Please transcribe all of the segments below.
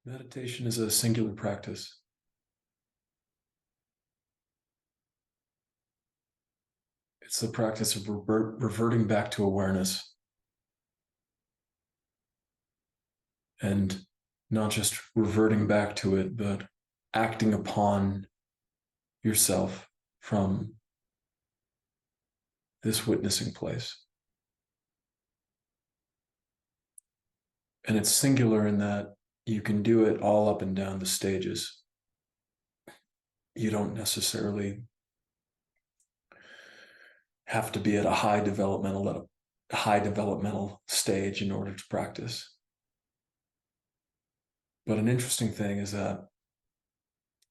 Meditation is a singular practice. It's the practice of reverting back to awareness, and not just reverting back to it, but acting upon yourself from this witnessing place. And it's singular in that you can do it all up and down the stages. You don't necessarily have to be at a high developmental stage in order to practice. But an interesting thing is that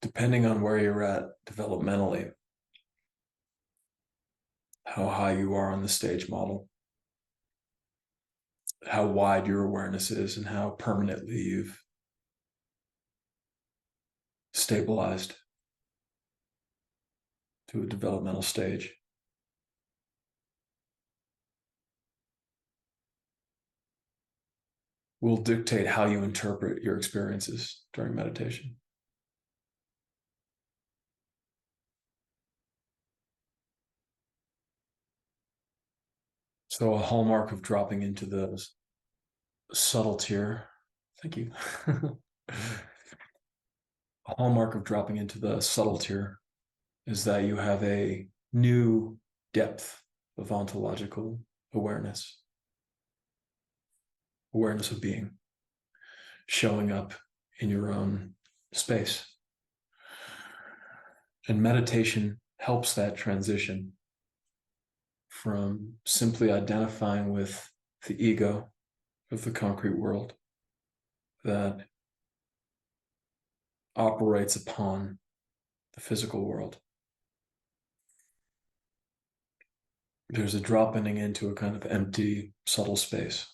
depending on where you're at developmentally, how high you are on the stage model, how wide your awareness is, and how permanently you've stabilized to a developmental stage, will dictate how you interpret your experiences during meditation. So a hallmark of dropping into the subtle tier, thank you. A hallmark of dropping into the subtle tier is that you have a new depth of ontological awareness of being, showing up in your own space. And meditation helps that transition from simply identifying with the ego of the concrete world that operates upon the physical world. There's a dropping into a kind of empty, subtle space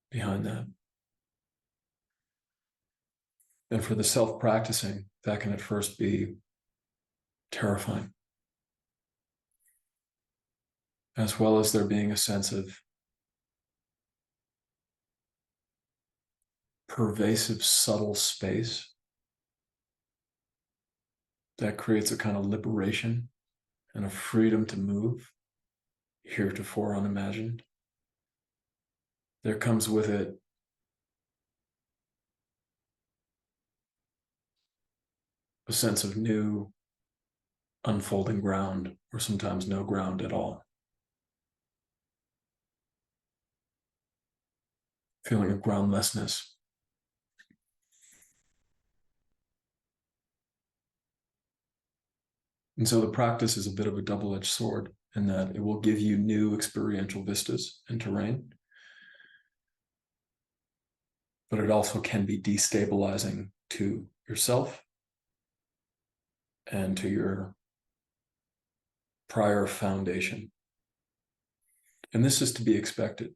behind that. And for the self-practicing, that can at first be terrifying, as well as there being a sense of pervasive, subtle space that creates a kind of liberation and a freedom to move heretofore unimagined. There comes with it a sense of new unfolding ground, or sometimes no ground at all. Feeling of groundlessness. And so the practice is a bit of a double-edged sword in that it will give you new experiential vistas and terrain, but it also can be destabilizing to yourself and to your prior foundation. And this is to be expected.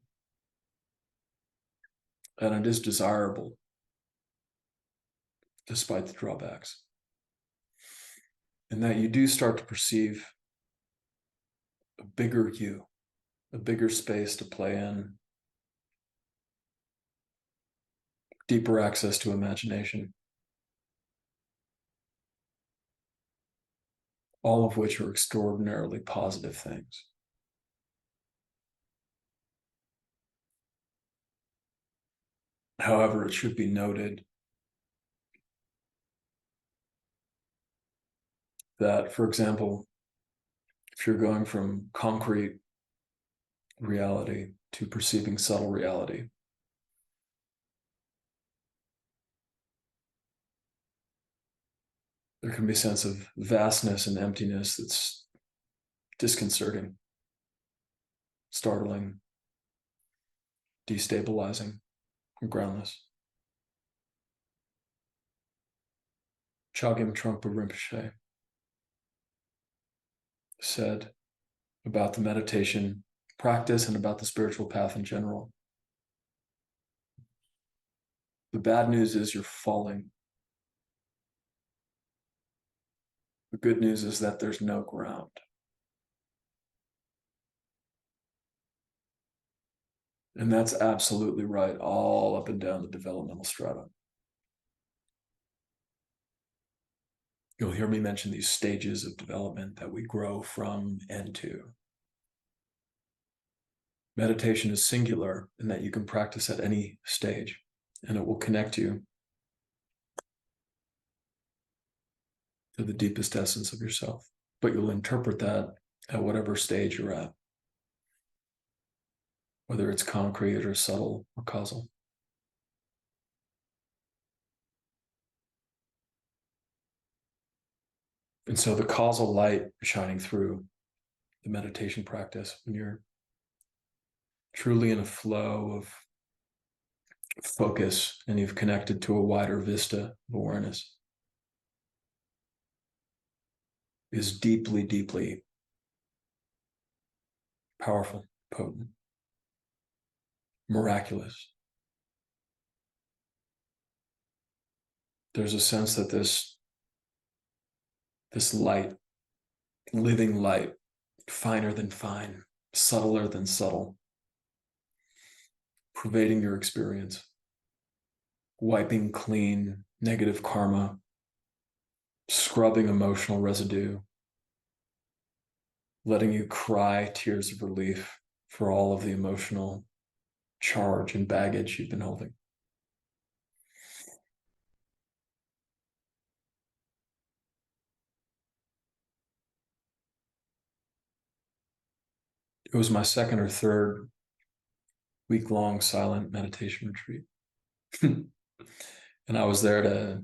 And it is desirable, despite the drawbacks. And that you do start to perceive a bigger you, a bigger space to play in, deeper access to imagination, all of which are extraordinarily positive things. However, it should be noted that, for example, if you're going from concrete reality to perceiving subtle reality, there can be a sense of vastness and emptiness that's disconcerting, startling, destabilizing, and groundless. Chogyam Trungpa Rinpoche said about the meditation practice and about the spiritual path in general: the bad news is you're falling. The good news is that there's no ground. And that's absolutely right, all up and down the developmental strata. You'll hear me mention these stages of development that we grow from and to. Meditation is singular in that you can practice at any stage, and it will connect you to the deepest essence of yourself. But you'll interpret that at whatever stage you're at, whether it's concrete or subtle or causal. And so the causal light shining through the meditation practice, when you're truly in a flow of focus and you've connected to a wider vista of awareness, is deeply, deeply powerful, potent, miraculous. There's a sense that this light, living light, finer than fine, subtler than subtle, pervading your experience, wiping clean negative karma, scrubbing emotional residue, letting you cry tears of relief for all of the emotional charge and baggage you've been holding. It was my second or third week-long silent meditation retreat. And I was there to,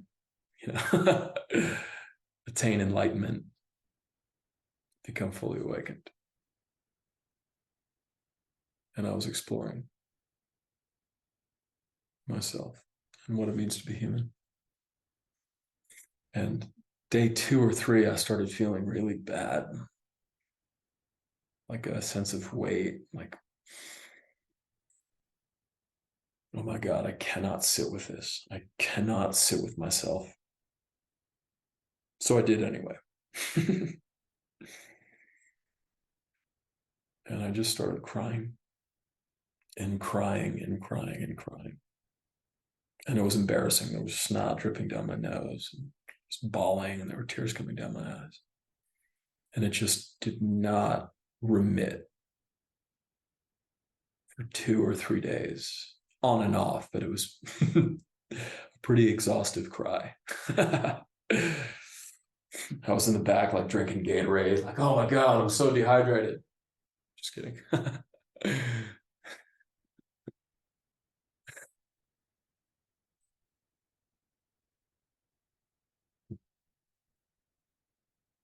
attain enlightenment, become fully awakened. And I was exploring myself and what it means to be human. And day 2 or 3, I started feeling really bad, like a sense of weight, like, oh my God, I cannot sit with this. I cannot sit with myself. So I did anyway. And I just started crying and crying and crying and crying. And it was embarrassing. There was snot dripping down my nose, and I was bawling, and there were tears coming down my eyes. And it just did not remit for 2 or 3 days, on and off, but it was a pretty exhaustive cry. I was in the back, like drinking Gatorade, like, oh my God, I'm so dehydrated. Just kidding.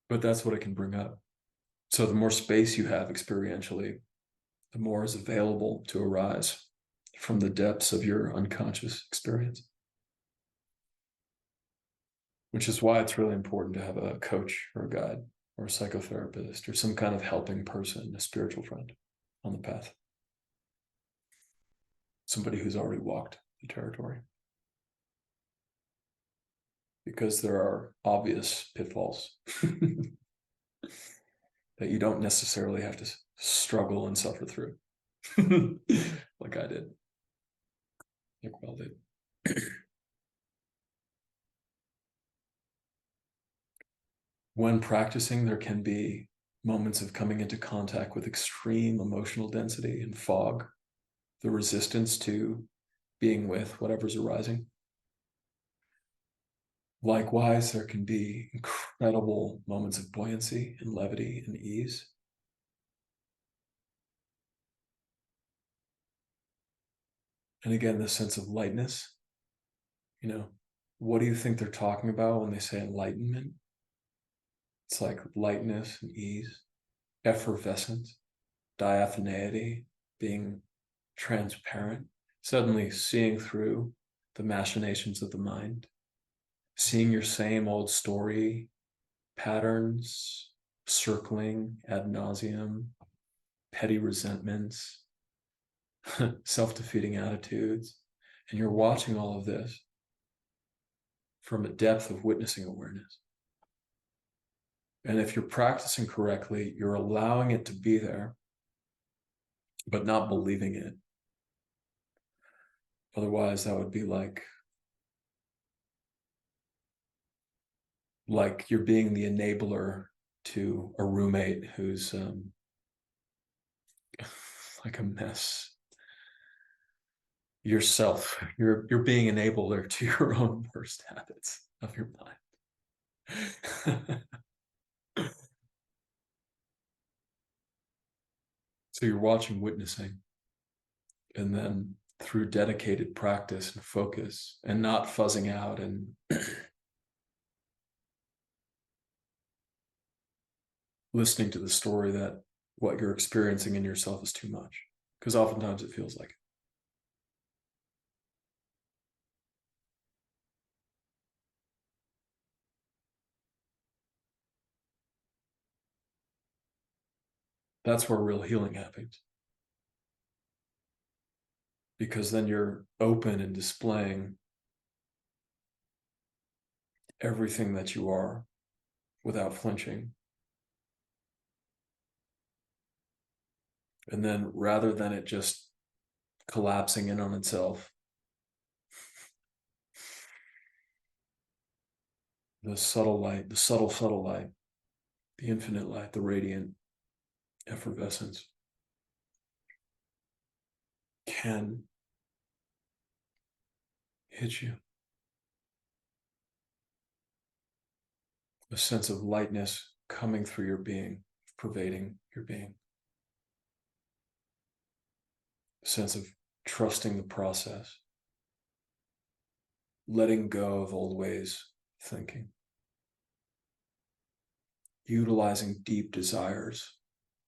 But that's what it can bring up. So the more space you have experientially, the more is available to arise from the depths of your unconscious experience. Which is why it's really important to have a coach or a guide or a psychotherapist or some kind of helping person, a spiritual friend on the path. Somebody who's already walked the territory. Because there are obvious pitfalls that you don't necessarily have to struggle and suffer through. Like I did. Like we all did. When practicing, there can be moments of coming into contact with extreme emotional density and fog, the resistance to being with whatever's arising. Likewise, there can be incredible moments of buoyancy and levity and ease. And again, this sense of lightness. What do you think they're talking about when they say enlightenment? It's like lightness and ease, effervescence, diaphaneity, being transparent, suddenly seeing through the machinations of the mind, seeing your same old story patterns circling ad nauseum, petty resentments, self-defeating attitudes. And you're watching all of this from a depth of witnessing awareness. And if you're practicing correctly, you're allowing it to be there, but not believing it. Otherwise, that would be like like you're being the enabler to a roommate who's like a mess. Yourself, you're being enabler to your own worst habits of your mind. So you're watching, witnessing, and then through dedicated practice and focus and not fuzzing out and listening to the story that what you're experiencing in yourself is too much, because oftentimes it feels like it. That's where real healing happens, because then you're open and displaying everything that you are without flinching. And then rather than it just collapsing in on itself, the subtle light, the subtle light, the infinite light, the radiant effervescence can hit you. A sense of lightness coming through your being, pervading your being. A sense of trusting the process, letting go of old ways of thinking, utilizing deep desires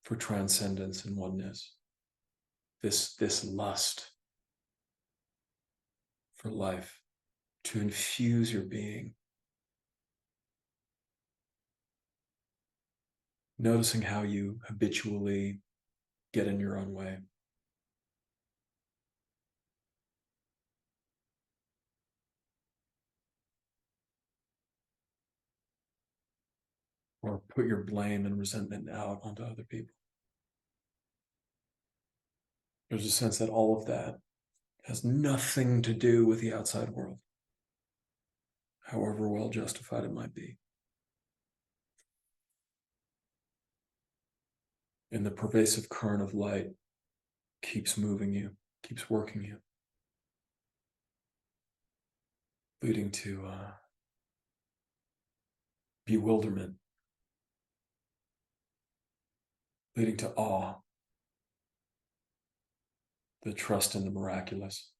for transcendence and oneness. This lust for life to infuse your being. Noticing how you habitually get in your own way. Or put your blame and resentment out onto other people. There's a sense that all of that has nothing to do with the outside world, however well justified it might be. And the pervasive current of light keeps moving you, keeps working you, leading to bewilderment, leading to awe, the trust in the miraculous.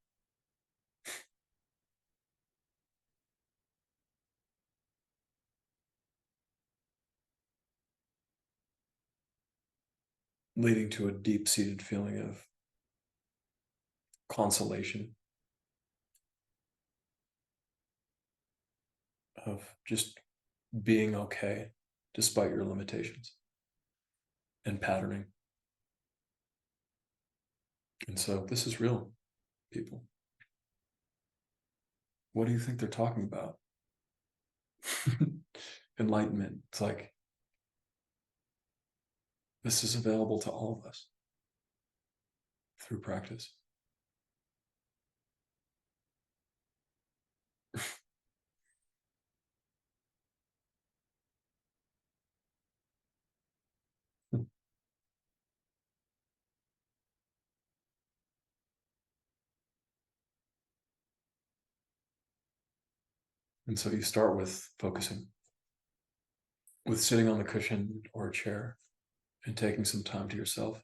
Leading to a deep-seated feeling of consolation, of just being okay despite your limitations and patterning. And so this is real, people. What do you think they're talking about? Enlightenment. It's like, this is available to all of us through practice. And so you start with focusing, with sitting on the cushion or a chair and taking some time to yourself,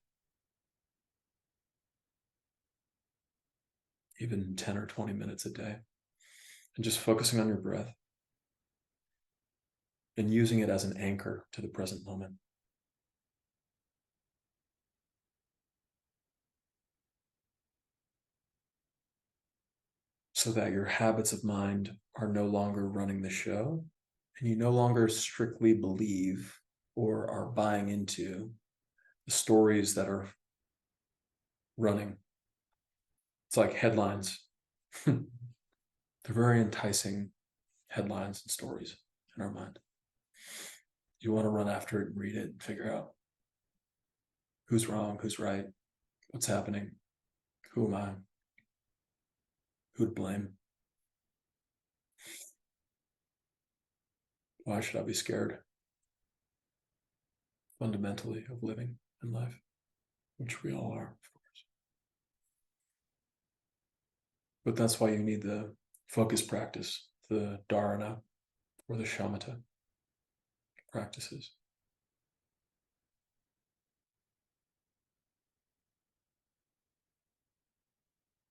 even 10 or 20 minutes a day, and just focusing on your breath and using it as an anchor to the present moment. So that your habits of mind are no longer running the show and you no longer strictly believe or are buying into the stories that are running. It's like headlines. They're very enticing headlines and stories in our mind. You want to run after it and read it and figure out who's wrong, who's right, what's happening, who am I, who to blame. Why should I be scared fundamentally of living in life, which we all are, of course. But that's why you need the focus practice, the dharana or the shamatha practices.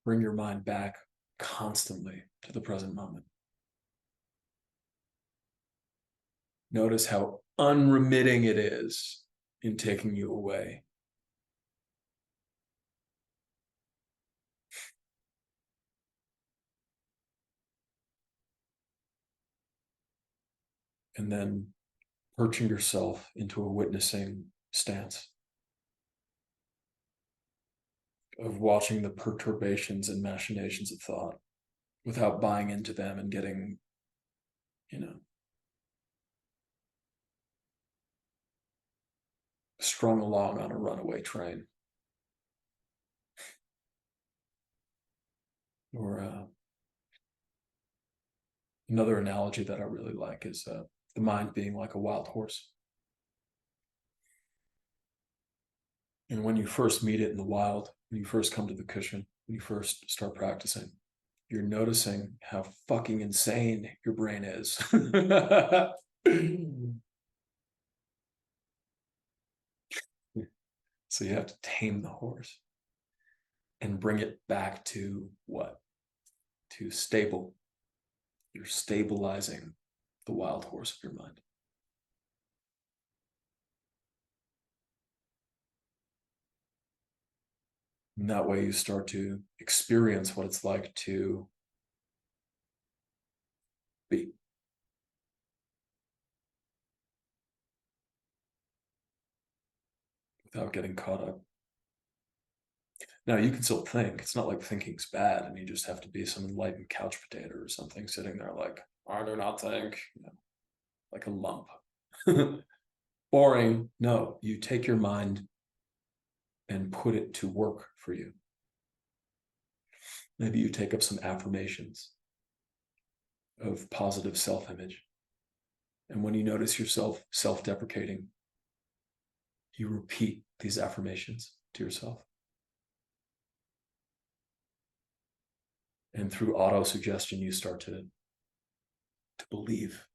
Bring your mind back constantly to the present moment. Notice how unremitting it is in taking you away. And then perching yourself into a witnessing stance of watching the perturbations and machinations of thought without buying into them and getting, strung along on a runaway train. Or another analogy that I really like is the mind being like a wild horse. And when you first meet it in the wild, when you first come to the cushion, when you first start practicing, you're noticing how fucking insane your brain is. So you have to tame the horse and bring it back to what? To stable. You're stabilizing the wild horse of your mind. And that way you start to experience what it's like to be. Without getting caught up. Now, you can still think. It's not like thinking's bad and you just have to be some enlightened couch potato or something sitting there like, I do not think, like a lump. Boring. No, you take your mind and put it to work for you. Maybe you take up some affirmations of positive self-image. And when you notice yourself self-deprecating, you repeat these affirmations to yourself. And through auto-suggestion, you start to believe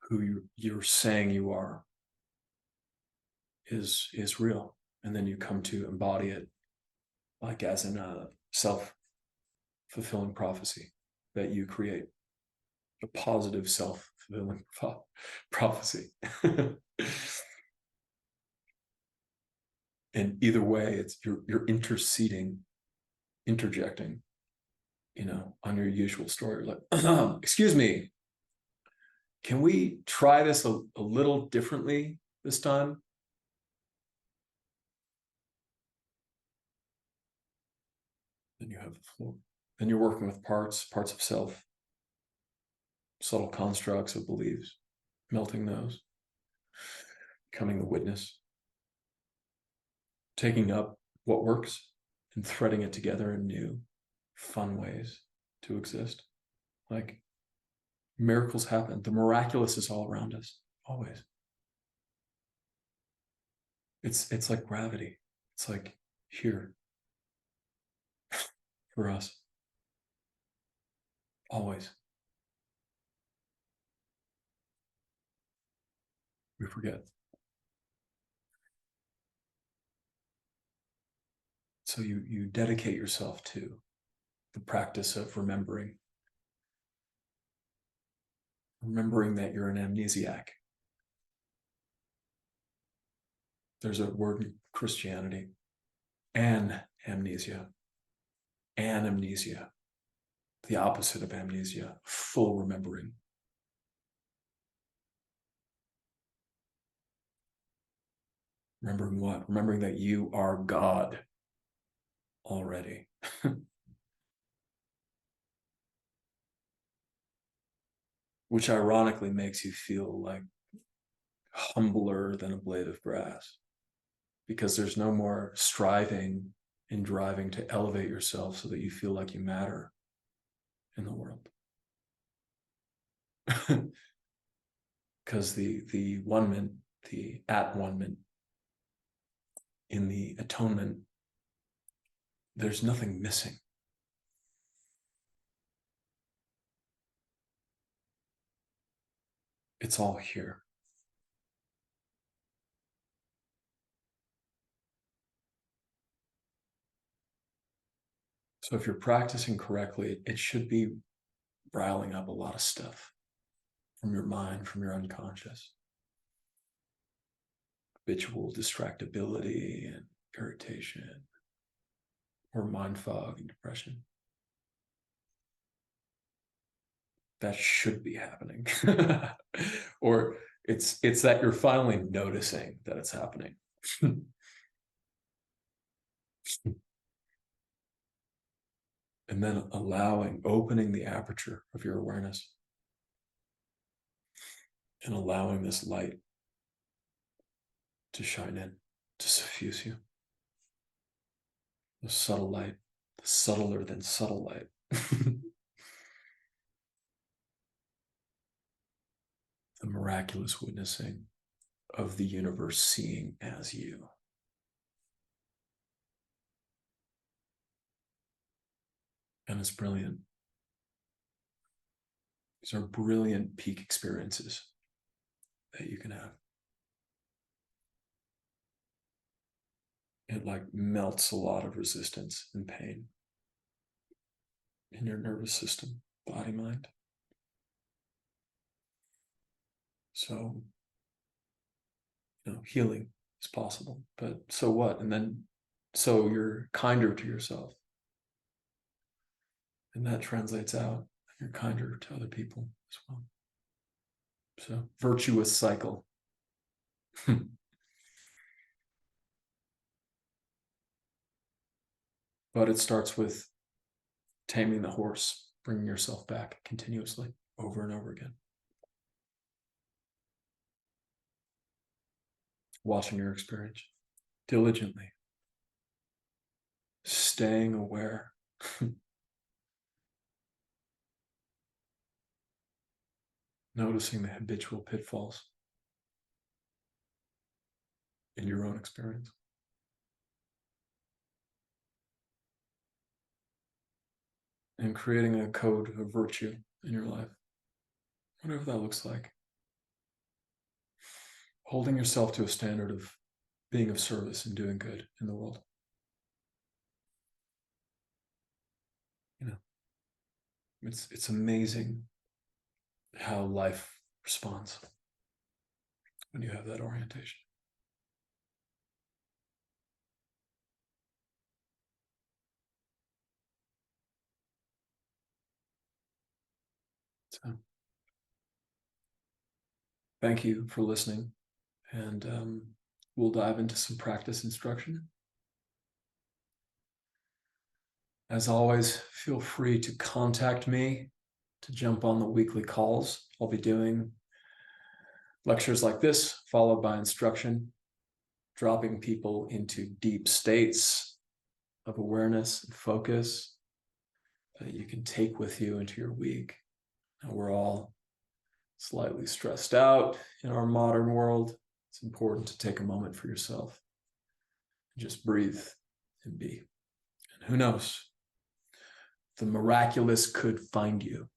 who you're saying you are is real. And then you come to embody it like as in a self-fulfilling prophecy that you create, a positive self-fulfilling prophecy. And either way, it's you're interjecting, on your usual story. Like, excuse me, can we try this a little differently this time? Then you have the flow. Then you're working with parts of self, subtle constructs of beliefs, melting those, becoming the witness, taking up what works and threading it together in new, fun ways to exist. Like miracles happen. The miraculous is all around us, always. It's like gravity. It's like here for us, always. We forget. So you dedicate yourself to the practice of remembering that you're an amnesiac. There's a word in Christianity, amnesia, anamnesia, the opposite of amnesia, full remembering. Remembering what? Remembering that you are God already. Which ironically makes you feel like humbler than a blade of grass, because there's no more striving and driving to elevate yourself so that you feel like you matter in the world. Because the one-ment, the at-one-ment in the atonement, there's nothing missing. It's all here. So if you're practicing correctly, it should be riling up a lot of stuff from your mind, from your unconscious. Habitual distractibility and irritation, or mind fog and depression. That should be happening. Or it's that you're finally noticing that it's happening. And then opening the aperture of your awareness and allowing this light to shine in, to suffuse you. The subtle light, the subtler than subtle light. The miraculous witnessing of the universe seeing as you. And it's brilliant. These are brilliant peak experiences that you can have. It like melts a lot of resistance and pain in your nervous system, body, mind. So, healing is possible, but so what? And then, so you're kinder to yourself. And that translates out. You're kinder to other people as well. So, virtuous cycle. But it starts with taming the horse, bringing yourself back continuously over and over again. Watching your experience diligently, staying aware. Noticing the habitual pitfalls in your own experience. And creating a code of virtue in your life, whatever that looks like. Holding yourself to a standard of being of service and doing good in the world. It's amazing how life responds when you have that orientation. So, thank you for listening, and we'll dive into some practice instruction. As always, feel free to contact me to jump on the weekly calls. I'll be doing lectures like this, followed by instruction, dropping people into deep states of awareness and focus that you can take with you into your week. And we're all slightly stressed out in our modern world. It's important to take a moment for yourself. Just breathe and be. And who knows? The miraculous could find you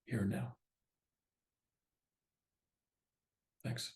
here now. Thanks.